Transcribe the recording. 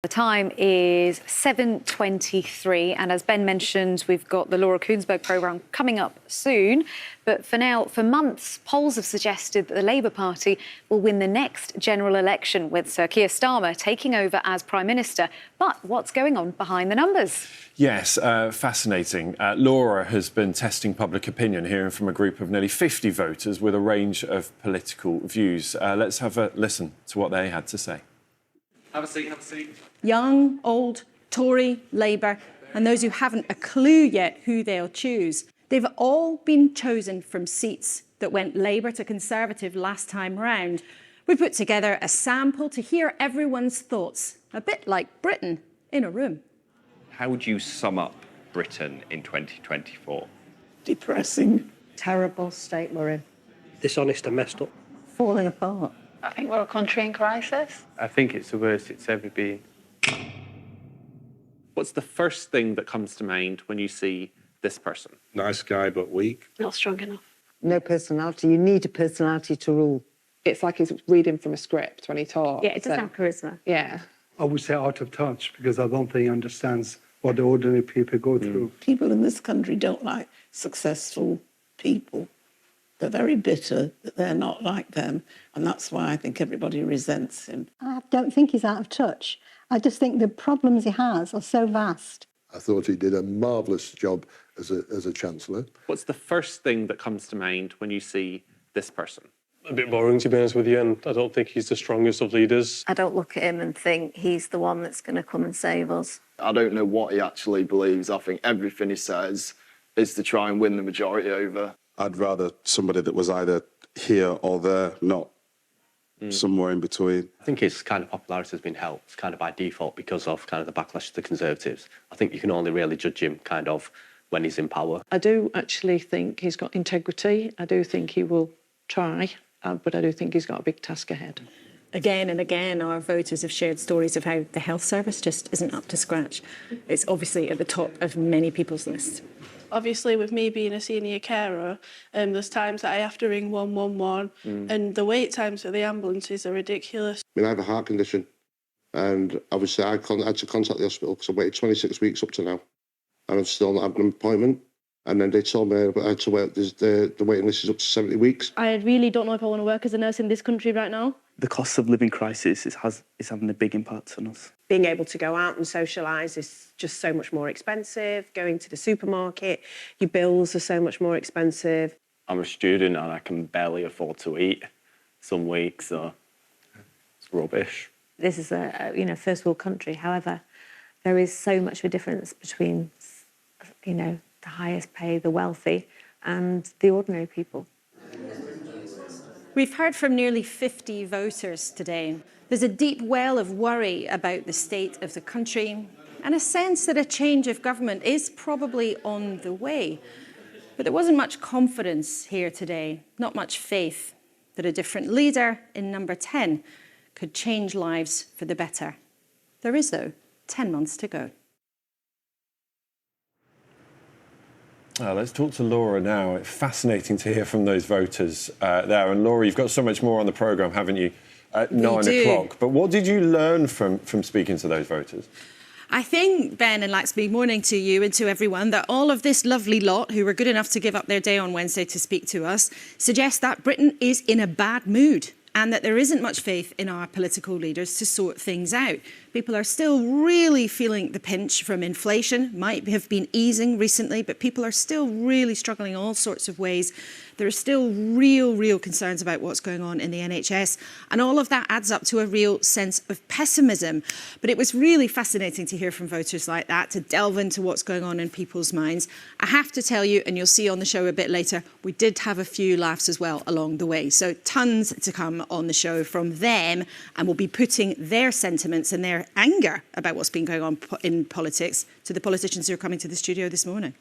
The time is 7:23, and as Ben mentioned, we've got the Laura Kuenssberg programme coming up soon. But for now, for months, polls have suggested that the Labour Party will win the next general election, with Sir Keir Starmer taking over as Prime Minister. But what's going on behind the numbers? Yes, fascinating. Laura has been testing public opinion, hearing from a group of nearly 50 voters with a range of political views. Let's have a listen to what they had to say. Have a seat, have a seat. Young, old, Tory, Labour, and those who haven't a clue yet who they'll choose. They've all been chosen from seats that went Labour to Conservative last time round. We put together a sample to hear everyone's thoughts, a bit like Britain in a room. How would you sum up Britain in 2024? Depressing. Terrible state we're in. Dishonest and messed up. Falling apart. I think we're a country in crisis. I think it's the worst it's ever been. What's the first thing that comes to mind when you see this person? Nice guy, but weak. Not strong enough. No personality. You need a personality to rule. It's like he's reading from a script when he talks. Yeah, it doesn't have charisma. Yeah. I would say out of touch, because I don't think he understands what the ordinary people go through. People in this country don't like successful people. They're very bitter that they're not like them, and that's why I think everybody resents him. I don't think he's out of touch. I just think the problems he has are so vast. I thought he did a marvellous job as a Chancellor. What's the first thing that comes to mind when you see this person? A bit boring, to be honest with you, and I don't think he's the strongest of leaders. I don't look at him and think he's the one that's going to come and save us. I don't know what he actually believes. I think everything he says is to try and win the majority over. I'd rather somebody that was either here or there, not somewhere in between. I think his kind of popularity has been helped kind of by default because of kind of the backlash to the Conservatives. I think you can only really judge him kind of when he's in power. I do actually think he's got integrity. I do think he will try, but I do think he's got a big task ahead. Again and again, our voters have shared stories of how the health service just isn't up to scratch. It's obviously at the top of many people's lists. Obviously, with me being a senior carer, there's times that I have to ring 111, and the wait times for the ambulances are ridiculous. I mean, I have a heart condition, and obviously I had to contact the hospital because I waited 26 weeks up to now, and I've still not had an appointment. And then they told me I had to wait, the waiting list is up to 70 weeks. I really don't know if I want to work as a nurse in this country right now. The cost of living crisis is having a big impact on us. Being able to go out and socialise is just so much more expensive. Going to the supermarket, your bills are so much more expensive. I'm a student and I can barely afford to eat some weeks, so it's rubbish. This is a first world country. However, there is so much of a difference between, the highest paid, the wealthy, and the ordinary people. We've heard from nearly 50 voters today. There's a deep well of worry about the state of the country and a sense that a change of government is probably on the way. But there wasn't much confidence here today, not much faith that a different leader in number 10 could change lives for the better. There is, though, 10 months to go. Let's talk to Laura now. It's fascinating to hear from those voters there. And Laura, you've got so much more on the programme, haven't you, at 9 o'clock. But what did you learn from speaking to those voters? I think, Ben and Laxby, morning to you and to everyone, that all of this lovely lot who were good enough to give up their day on Wednesday to speak to us suggests that Britain is in a bad mood and that there isn't much faith in our political leaders to sort things out. People are still really feeling the pinch from inflation, might have been easing recently, but people are still really struggling in all sorts of ways. There are still real concerns about what's going on in the NHS, and all of that adds up to a real sense of pessimism. But it was really fascinating to hear from voters like that, to delve into what's going on in people's minds. I have to tell you, and you'll see on the show a bit later, we did have a few laughs as well along the way. So tons to come on the show from them, and we'll be putting their sentiments and their anger about what's been going on in politics to the politicians who are coming to the studio this morning.